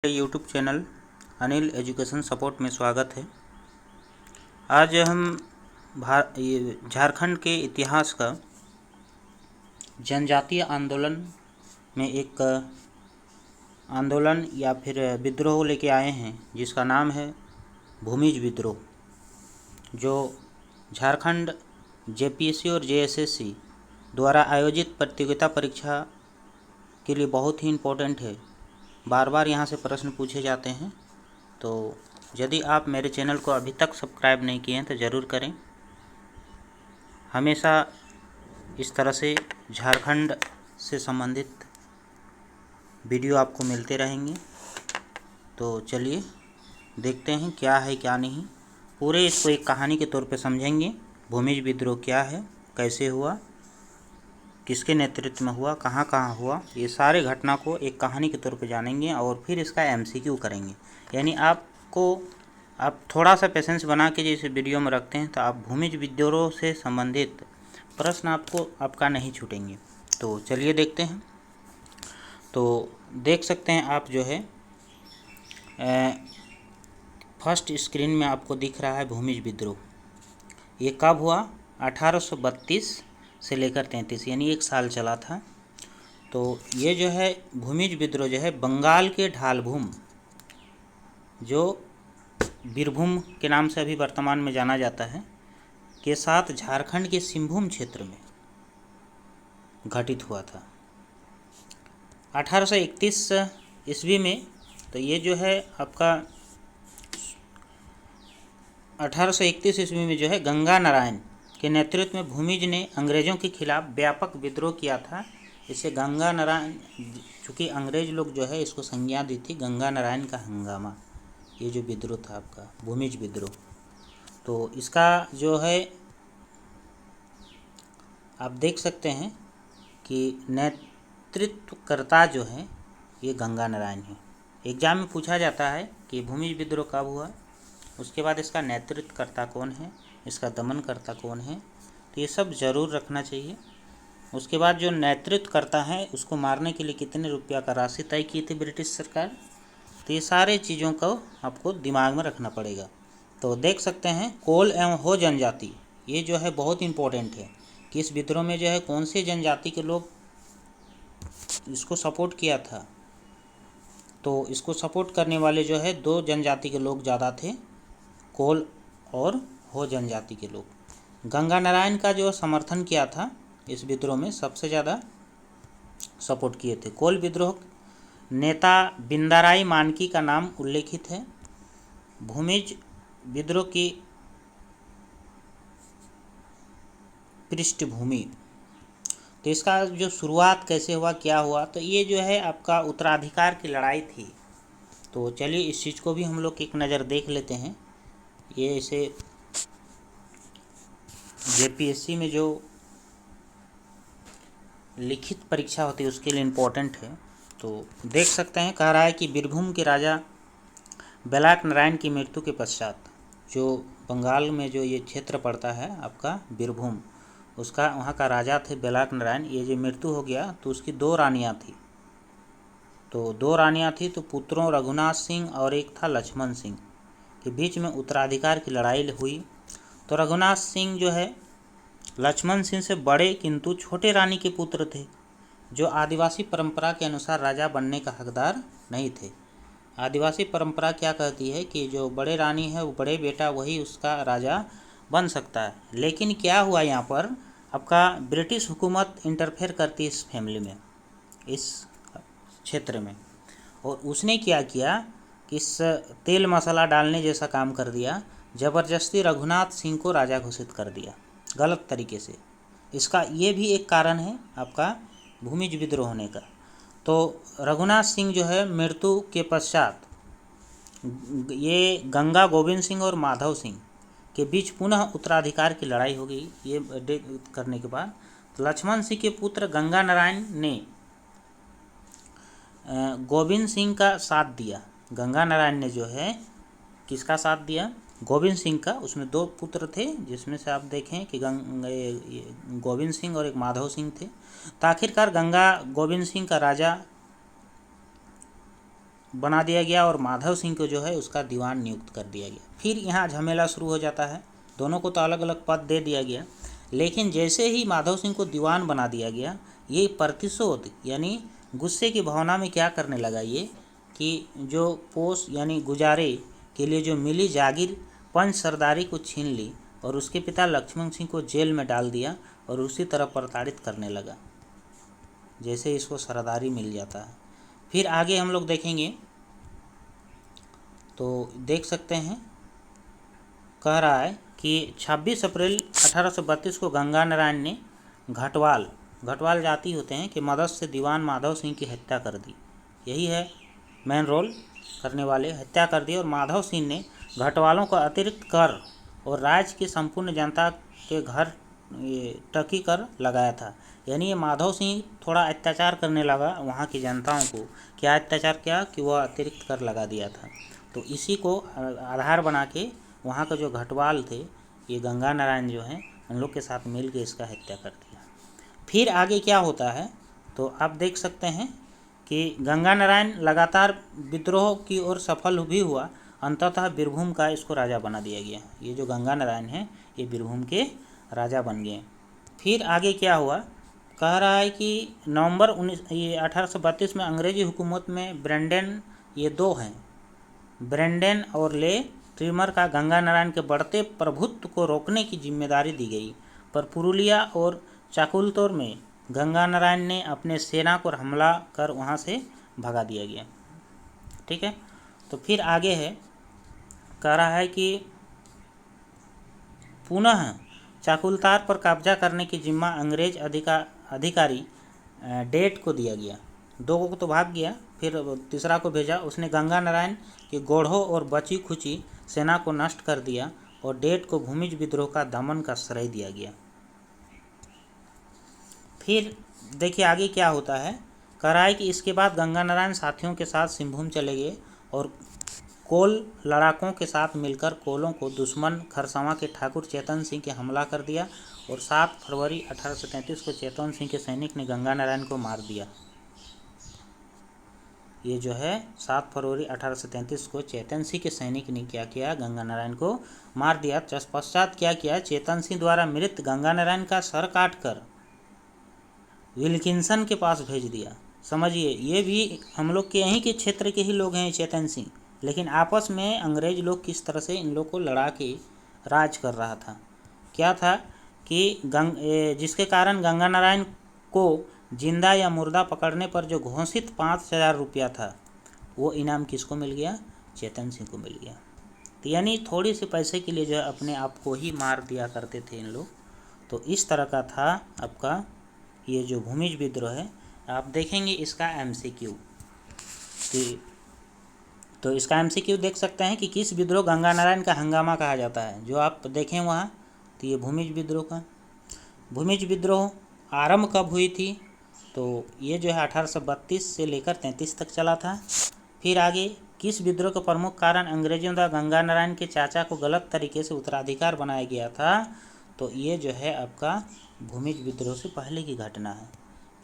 YouTube channel Anil education support में स्वागत है। आज हम झारखंड के इतिहास का जनजातीय आंदोलन में एक आंदोलन या फिर विद्रोह लेके आए हैं, जिसका नाम है भूमिज विद्रोह, जो झारखंड जेपीएससी और जेएसएससी द्वारा आयोजित प्रतियोगिता परीक्षा के लिए बहुत ही इम्पोर्टेंट है। बार बार यहाँ से प्रश्न पूछे जाते हैं, तो यदि आप मेरे चैनल को अभी तक सब्सक्राइब नहीं किए हैं तो ज़रूर करें। हमेशा इस तरह से झारखंड से संबंधित वीडियो आपको मिलते रहेंगे। तो चलिए देखते हैं क्या है क्या नहीं। पूरे इसको एक कहानी के तौर पे समझेंगे। भूमिज विद्रोह क्या है, कैसे हुआ, किसके नेतृत्व में हुआ, कहाँ कहाँ हुआ, ये सारे घटना को एक कहानी के तौर पे जानेंगे और फिर इसका एमसीक्यू करेंगे। यानी आप थोड़ा सा पेशेंस बना के जैसे वीडियो में रखते हैं तो आप भूमिज विद्रोह से संबंधित प्रश्न आपका नहीं छूटेंगे। तो चलिए देखते हैं। तो देख सकते हैं आप जो है फर्स्ट स्क्रीन में आपको दिख रहा है भूमिज विद्रोह। ये कब हुआ? 1832 से लेकर 33, यानी 1 साल चला था। तो ये जो है भूमिज विद्रोह जो है बंगाल के ढालभूम, जो बीरभूम के नाम से अभी वर्तमान में जाना जाता है, के साथ झारखंड के सिंहभूम क्षेत्र में घटित हुआ था 1831 ईस्वी में। तो ये जो है आपका 1831 ईस्वी में जो है गंगा नारायण के नेतृत्व में भूमिज ने अंग्रेज़ों के खिलाफ व्यापक विद्रोह किया था। इसे गंगा नारायण, चूँकि अंग्रेज लोग जो है इसको संज्ञा दी थी गंगा नारायण का हंगामा। ये जो विद्रोह था आपका भूमिज विद्रोह, तो इसका जो है आप देख सकते हैं कि नेतृत्वकर्ता जो है ये गंगा नारायण है। एग्जाम में पूछा जाता है कि भूमिज विद्रोह कब हुआ, उसके बाद इसका नेतृत्वकर्ता कौन है, इसका दमनकर्ता कौन है, तो ये सब ज़रूर रखना चाहिए। उसके बाद जो नेतृत्व करता है उसको मारने के लिए कितने रुपया का राशि तय की थी ब्रिटिश सरकार, तो ये सारे चीज़ों को आपको दिमाग में रखना पड़ेगा। तो देख सकते हैं कोल एवं हो जनजाति, ये जो है बहुत इम्पोर्टेंट है कि इस विद्रोह में जो है कौन से जनजाति के लोग इसको सपोर्ट किया था। तो इसको सपोर्ट करने वाले जो है 2 जनजाति के लोग ज़्यादा थे, कोल और हो जनजाति के लोग। गंगा नारायण का जो समर्थन किया था इस विद्रोह में सबसे ज़्यादा सपोर्ट किए थे। कोल विद्रोह नेता बिंदाराई मानकी का नाम उल्लेखित है। भूमिज विद्रोह की पृष्ठभूमि, तो इसका जो शुरुआत कैसे हुआ, क्या हुआ, तो ये जो है आपका उत्तराधिकार की लड़ाई थी। तो चलिए इस चीज़ को भी हम लोग एक नज़र देख लेते हैं। ये इसे जेपीएससी में जो लिखित परीक्षा होती है उसके लिए इम्पोर्टेंट है। तो देख सकते हैं, कह रहा है कि बीरभूम के राजा बेलाक नारायण की मृत्यु के पश्चात, जो बंगाल में जो ये क्षेत्र पड़ता है आपका बीरभूम, उसका वहाँ का राजा थे बेलाक नारायण। ये जो मृत्यु हो गया तो उसकी 2 रानियाँ थी। तो 2 रानियाँ थी, तो पुत्रों रघुनाथ सिंह और एक था लक्ष्मण सिंह के बीच में उत्तराधिकार की लड़ाई हुई। तो रघुनाथ सिंह जो है लक्ष्मण सिंह से बड़े किंतु छोटे रानी के पुत्र थे, जो आदिवासी परंपरा के अनुसार राजा बनने का हकदार नहीं थे। आदिवासी परंपरा क्या कहती है कि जो बड़े रानी है वो बड़े बेटा वही उसका राजा बन सकता है। लेकिन क्या हुआ यहाँ पर, आपका ब्रिटिश हुकूमत इंटरफेयर करती है इस फैमिली में, इस क्षेत्र में, और उसने क्या किया कि इस तेल मसाला डालने जैसा काम कर दिया, ज़बरदस्ती रघुनाथ सिंह को राजा घोषित कर दिया गलत तरीके से। इसका ये भी एक कारण है आपका भूमिज विद्रोह होने का। तो रघुनाथ सिंह जो है मृत्यु के पश्चात ये गंगा गोविंद सिंह और माधव सिंह के बीच पुनः उत्तराधिकार की लड़ाई हो गई। ये करने के बाद लक्ष्मण सिंह के पुत्र गंगा नारायण ने गोविंद सिंह का साथ दिया। गंगा नारायण ने जो है किसका साथ दिया? गोविंद सिंह का। उसमें 2 पुत्र थे, जिसमें से आप देखें कि गोविंद सिंह और एक माधव सिंह थे। तो आखिरकार गंगा गोविंद सिंह का राजा बना दिया गया और माधव सिंह को जो है उसका दीवान नियुक्त कर दिया गया। फिर यहाँ झमेला शुरू हो जाता है, दोनों को तो अलग अलग पद दे दिया गया, लेकिन जैसे ही माधव सिंह को दीवान बना दिया गया, ये प्रतिशोध यानी गुस्से की भावना में क्या करने लगा ये कि जो पोष यानी गुजारे के लिए जो मिली जागीर पंच सरदारी को छीन ली और उसके पिता लक्ष्मण सिंह को जेल में डाल दिया और उसी तरह प्रताड़ित करने लगा जैसे इसको सरदारी मिल जाता है। फिर आगे हम लोग देखेंगे तो देख सकते हैं, कह रहा है कि 26 अप्रैल 1832 को गंगा नारायण ने घटवाल जाति होते हैं कि मदद से दीवान माधव सिंह की हत्या कर दी। यही है मेन रोल करने वाले, हत्या कर दी। और माधव सिंह ने घटवालों का अतिरिक्त कर और राज्य की संपूर्ण जनता के घर टकी कर लगाया था। यानी ये माधव सिंह थोड़ा अत्याचार करने लगा वहाँ की जनताओं को। क्या अत्याचार किया कि वह अतिरिक्त कर लगा दिया था। तो इसी को आधार बना के वहाँ का जो घटवाल थे, ये गंगा नारायण जो हैं, उन लोग के साथ मिल के इसका हत्या कर दिया। फिर आगे क्या होता है तो आप देख सकते हैं कि गंगा नारायण लगातार विद्रोह की ओर सफल भी हुआ। अंततः बीरभूम का इसको राजा बना दिया गया। ये जो गंगा नारायण हैं ये बीरभूम के राजा बन गए। फिर आगे क्या हुआ, कह रहा है कि नवंबर 1832 में अंग्रेजी हुकूमत में ब्रेंडेन, ये दो हैं, ब्रेंडेन और ले ट्रिमर का गंगा नारायण के बढ़ते प्रभुत्व को रोकने की जिम्मेदारी दी गई। पर पुरुलिया और चाकुलतोर में गंगा नारायण ने अपने सेना को हमला कर वहाँ से भगा दिया गया। ठीक है, तो फिर आगे है, कह रहा है कि पुनः चाकुलतार पर कब्जा करने की जिम्मा अंग्रेज अधिकारी डेट को दिया गया। दो को तो भाग गया, फिर तीसरा को भेजा। उसने गंगा नारायण के गोढ़ों और बची खुची सेना को नष्ट कर दिया और डेट को भूमिज विद्रोह का दमन का श्रेय दिया गया। फिर देखिए आगे क्या होता है, कह रहा है कि इसके बाद गंगा नारायण साथियों के साथ सिंहभूम चले गए और कोल लड़ाकों के साथ मिलकर कोलों को दुश्मन खरसावां के ठाकुर चेतन सिंह के हमला कर दिया और 7 फरवरी 1833 को चेतन सिंह के सैनिक ने गंगा नारायण को मार दिया। ये जो है 7 फरवरी 1833 को चेतन सिंह के सैनिक ने क्या किया, गंगा नारायण को मार दिया। तत्पश्चात क्या किया, चेतन सिंह द्वारा मृत गंगा नारायण का सर काटकर विल्किंसन के पास भेज दिया। समझिए, ये भी हम लोग के यहीं के क्षेत्र के ही लोग हैं चेतन सिंह, लेकिन आपस में अंग्रेज लोग किस तरह से इन लोग को लड़ा के राज कर रहा था। क्या था कि जिसके कारण गंगा नारायण को जिंदा या मुर्दा पकड़ने पर जो घोषित 5000 रुपया था, वो इनाम किसको मिल गया, चेतन सिंह को मिल गया। तो यानी थोड़ी सी पैसे के लिए जो है अपने आप को ही मार दिया करते थे इन लोग। तो इस तरह का था आपका ये जो भूमिज विद्रोह है। आप देखेंगे इसका MCQ, तो इसका MCQ देख सकते हैं कि किस विद्रोह गंगा नारायण का हंगामा कहा जाता है। जो आप देखें वहाँ, तो ये भूमिज विद्रोह का, भूमिज विद्रोह आरंभ कब हुई थी, तो ये जो है 1832 से लेकर 33 तक चला था। फिर आगे किस विद्रोह का प्रमुख कारण अंग्रेजों द्वारा गंगा नारायण के चाचा को गलत तरीके से उत्तराधिकार बनाया गया था, तो ये जो है आपका भूमिज विद्रोह से पहले की घटना है।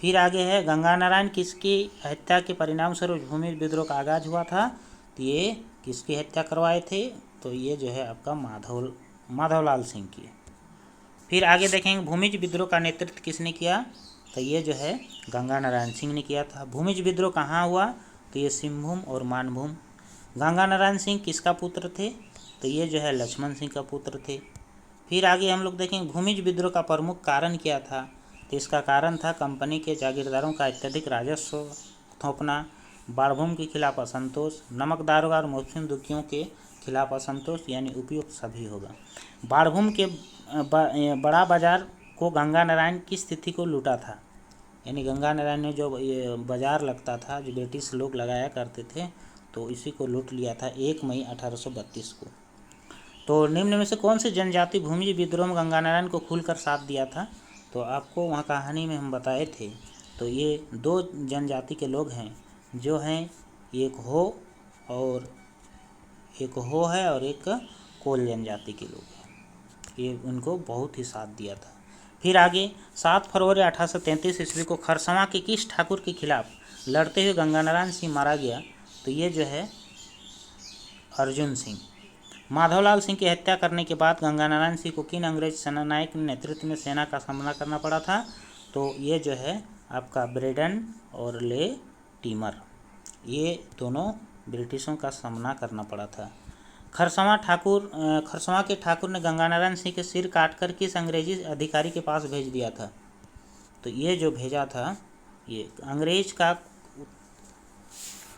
फिर आगे है गंगा नारायण किसकी हत्या के परिणाम स्वरूप भूमिज विद्रोह का आगाज हुआ था, तो ये किसकी हत्या करवाए थे, तो ये जो है आपका माधवलाल सिंह की। फिर आगे देखेंगे भूमिज विद्रोह का नेतृत्व किसने किया, तो ये जो है गंगा नारायण सिंह ने किया था। भूमिज विद्रोह कहाँ हुआ, तो ये सिंहभूम और मानभूम। गंगा नारायण सिंह किसका पुत्र थे, तो ये जो है लक्ष्मण सिंह का पुत्र थे। फिर आगे हम लोग देखेंगे भूमिज विद्रोह का प्रमुख कारण क्या था, तो इसका कारण था कंपनी के जागीरदारों का अत्यधिक राजस्व थोपना, बाड़भूम के खिलाफ असंतोष, नमक दारोगा और मुस्लिम दुखियों के खिलाफ असंतोष, यानी उपयुक्त सभी होगा। बाड़भूम के बड़ा बाजार को गंगा नारायण की स्थिति को लूटा था, यानी गंगा नारायण ने जो ये बाजार लगता था जो ब्रिटिश लोग लगाया करते थे, तो इसी को लूट लिया था 1 मई 1832 को। तो निम्न में से कौन सी जनजाति भूमिज विद्रोह में गंगा नारायण को खुलकर साथ दिया था, तो आपको वहाँ कहानी में हम बताए थे। तो ये 2 जनजाति के लोग हैं जो हैं, एक हो है और एक कोल जनजाति के लोग हैं। ये उनको बहुत ही साथ दिया था। फिर आगे 7 फरवरी 1833 ईस्वी को खरसवां के किस ठाकुर के खिलाफ लड़ते हुए गंगा नारायण सिंह मारा गया, तो ये जो है अर्जुन सिंह। माधवलाल सिंह की हत्या करने के बाद गंगानारायण सिंह को किन अंग्रेज सेनानायक के नेतृत्व में सेना का सामना करना पड़ा था? तो ये जो है आपका ब्रेडन और ले टीमर, ये दोनों ब्रिटिशों का सामना करना पड़ा था। खरसवां के ठाकुर ने गंगानारायण सिंह के सिर काटकर किस अंग्रेजी अधिकारी के पास भेज दिया था? तो ये जो भेजा था, ये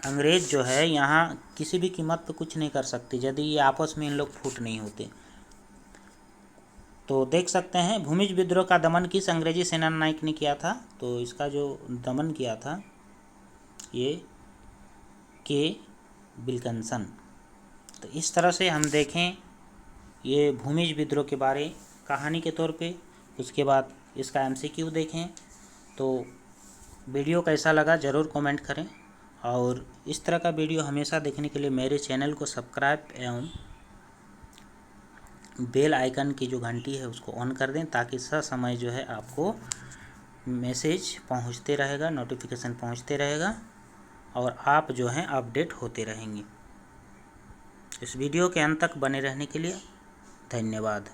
अंग्रेज जो है यहाँ किसी भी कीमत पे कुछ नहीं कर सकते यदि ये आपस में इन लोग फूट नहीं होते। तो देख सकते हैं भूमिज विद्रोह का दमन किस अंग्रेजी सेनानायक ने किया था? तो इसका जो दमन किया था ये के विल्किंसन। तो इस तरह से हम देखें ये भूमिज विद्रोह के बारे कहानी के तौर पे, उसके बाद इसका MCQ देखें। तो वीडियो कैसा लगा ज़रूर कमेंट करें, और इस तरह का वीडियो हमेशा देखने के लिए मेरे चैनल को सब्सक्राइब एवं बेल आइकन की जो घंटी है उसको ऑन कर दें, ताकि समय जो है आपको मैसेज पहुंचते रहेगा, नोटिफिकेशन पहुंचते रहेगा और आप जो हैं अपडेट होते रहेंगे। इस वीडियो के अंत तक बने रहने के लिए धन्यवाद।